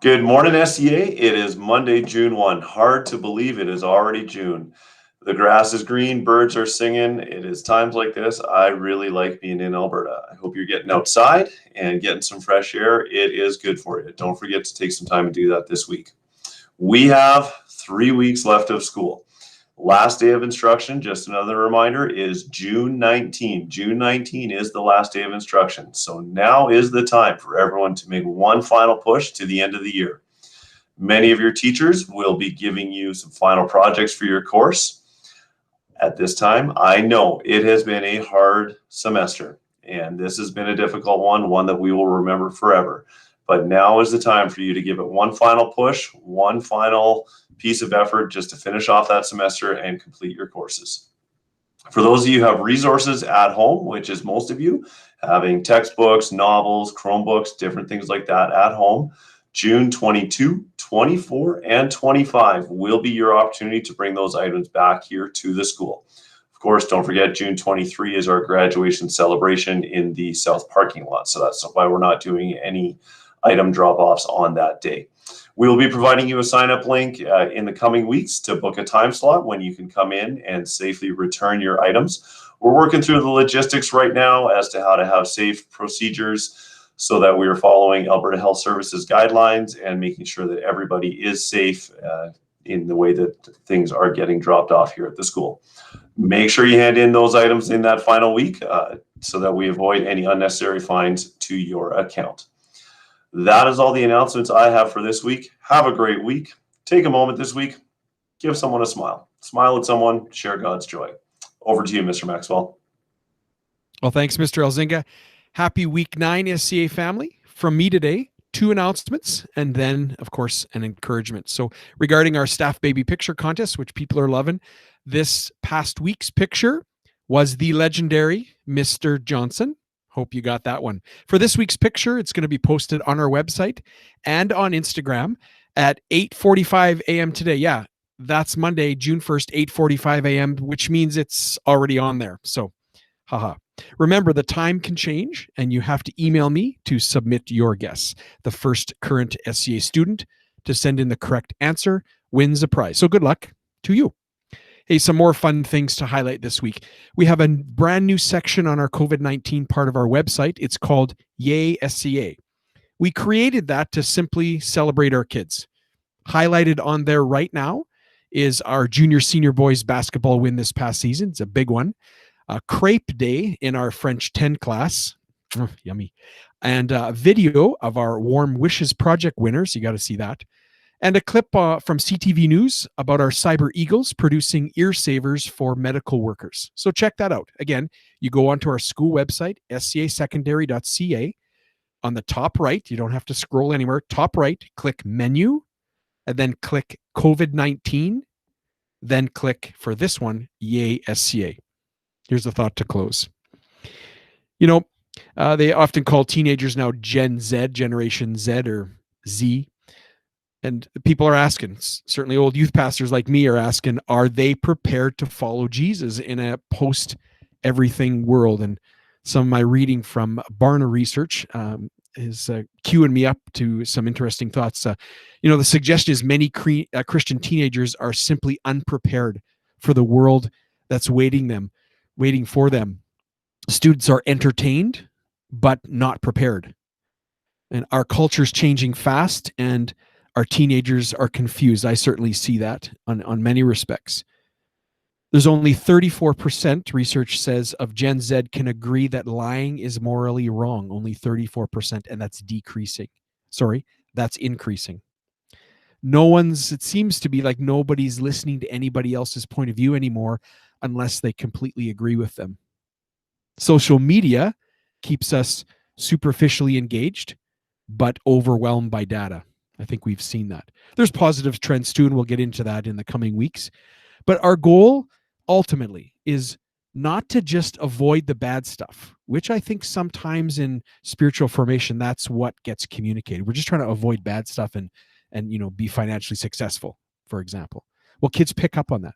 Good morning, SEA. It is Monday, June 1. Hard to believe it is already June. The grass is green, birds are singing. It is times like this. I really like being in Alberta. I hope you're getting outside and getting some fresh air. It is good for you. Don't forget to take some time to do that this week. We have 3 weeks left of school. Last day of instruction, just another reminder, is June 19. June 19 is the last day of instruction. So now is the time for everyone to make one final push to the end of the year. Many of your teachers will be giving you some final projects for your course. At this time, I know it has been a hard semester, and this has been a difficult one that we will remember forever. But now is the time for you to give it one final push, one final piece of effort just to finish off that semester and complete your courses. For those of you who have resources at home, which is most of you, having textbooks, novels, Chromebooks, different things like that at home, June 22, 24, and 25 will be your opportunity to bring those items back here to the school. Of course, don't forget June 23 is our graduation celebration in the south parking lot. So that's why we're not doing any item drop-offs on that day. We will be providing you a sign-up link in the coming weeks to book a time slot when you can come in and safely return your items. We're working through the logistics right now as to how to have safe procedures so that we are following Alberta Health Services guidelines and making sure that everybody is safe in the way that things are getting dropped off here at the school. Make sure you hand in those items in that final week so that we avoid any unnecessary fines to your account. That is all the announcements I have for this week. Have a great week. Take a moment this week. Give someone a smile. Smile at someone. Share God's joy. Over to you, Mr. Maxwell. Well, thanks, Mr. Elzinga. Happy week 9, SCA family. From me today, 2 announcements and then, of course, an encouragement. So regarding our staff baby picture contest, which people are loving, this past week's picture was the legendary Mr. Johnson. Hope you got that one. For this week's picture, it's going to be posted on our website and on Instagram at 8:45 a.m. today. Yeah, that's Monday, June 1st, 8:45 a.m., which means it's already on there. So, haha. Remember, the time can change, and you have to email me to submit your guess. The first current SCA student to send in the correct answer wins a prize. So good luck to you. Hey, some more fun things to highlight this week. We have a brand new section on our COVID-19 part of our website. It's called Yay SCA. We created that to simply celebrate our kids. Highlighted on there right now is our junior senior boys basketball win this past season. It's a big one. Crepe Day in our French 10 class. Yummy. And a video of our Warm Wishes Project winners. You got to see that. And a clip from CTV News about our Cyber Eagles producing ear savers for medical workers. So check that out. Again, you go onto our school website, scasecondary.ca. On the top right, you don't have to scroll anywhere. Top right, click Menu, and then click COVID-19. Then click, for this one, Yay SCA. Here's the thought to close. You know, they often call teenagers now Gen Z, Generation Z or Z. And people are asking, certainly old youth pastors like me are asking, are they prepared to follow Jesus in a post-everything world? And some of my reading from Barna Research is queuing me up to some interesting thoughts. You know, the suggestion is many Christian teenagers are simply unprepared for the world that's waiting for them. Students are entertained, but not prepared. And our culture's changing fast, and our teenagers are confused. I certainly see that on many respects. There's only 34%, research says, of Gen Z can agree that lying is morally wrong. Only 34%, and that's decreasing. Sorry, that's increasing. It seems to be like nobody's listening to anybody else's point of view anymore unless they completely agree with them. Social media keeps us superficially engaged, but overwhelmed by data. I think we've seen that. There's positive trends too, and we'll get into that in the coming weeks. But our goal ultimately is not to just avoid the bad stuff, which I think sometimes in spiritual formation, that's what gets communicated. We're just trying to avoid bad stuff and be financially successful, for example. Well, kids pick up on that.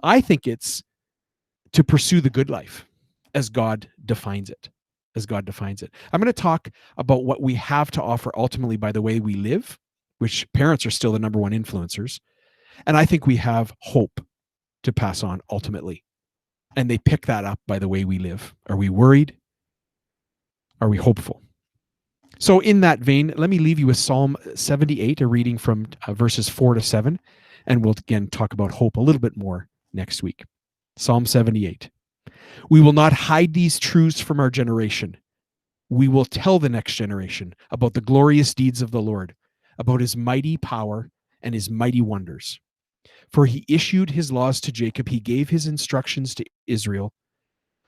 I think it's to pursue the good life as God defines it. I'm going to talk about what we have to offer ultimately by the way we live which parents are still the number one influencers. And I think we have hope to pass on ultimately. And they pick that up by the way we live. Are we worried? Are we hopeful? So in that vein, let me leave you with Psalm 78, a reading from verses 4-7. And we'll again talk about hope a little bit more next week. Psalm 78. We will not hide these truths from our generation. We will tell the next generation about the glorious deeds of the Lord, about his mighty power and his mighty wonders. For he issued his laws to Jacob, he gave his instructions to Israel,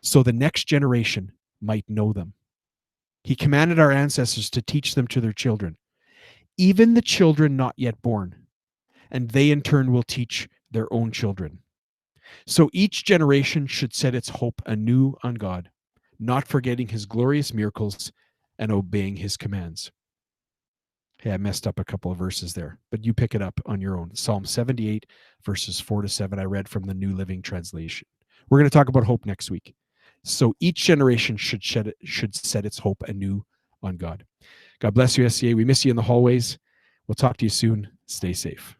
so the next generation might know them. He commanded our ancestors to teach them to their children, even the children not yet born, and they in turn will teach their own children. So each generation should set its hope anew on God, not forgetting his glorious miracles and obeying his commands. Hey, I messed up a couple of verses there, but you pick it up on your own. Psalm 78, verses 4-7, I read from the New Living Translation. We're going to talk about hope next week. So each generation should set its hope anew on God. God bless you, SCA. We miss you in the hallways. We'll talk to you soon. Stay safe.